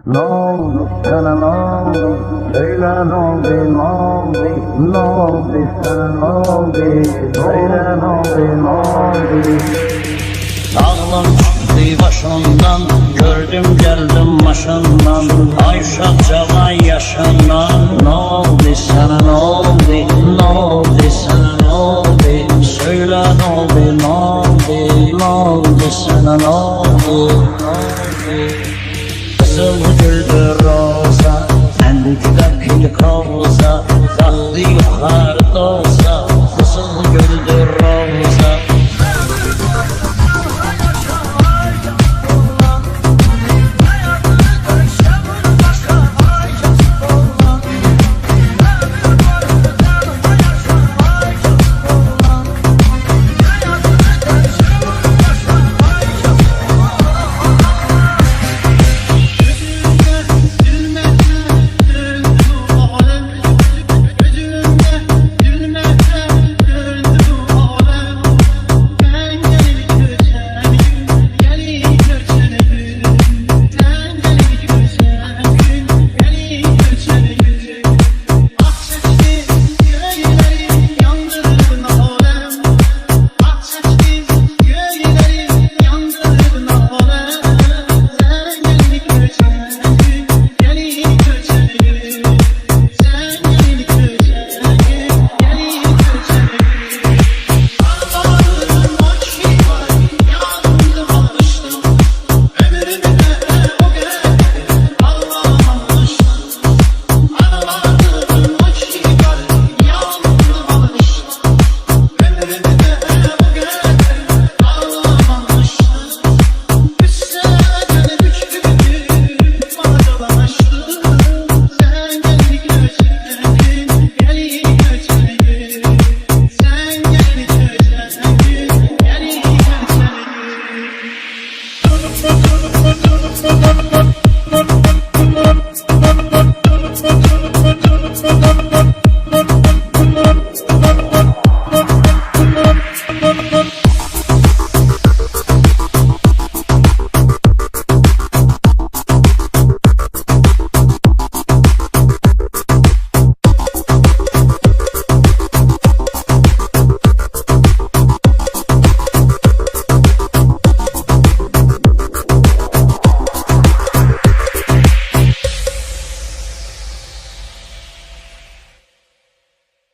Ne oldu sana ne oldu? Söyle ne oldu ne oldu? Ne oldu sana ne oldu? Söyle ne oldu ne oldu? Dağlar çıktı başından, gördüm geldim başından. Ayşe vay yaşından. Ne oldu sana ne oldu? Ne oldu sana ne oldu? Söyle ne oldu ne oldu? Ne oldu sana ne oldu? Kızıl güldür roza, elde pil koza, kaldı yukarıda olsa. Kızıl güldür roza. Thank you.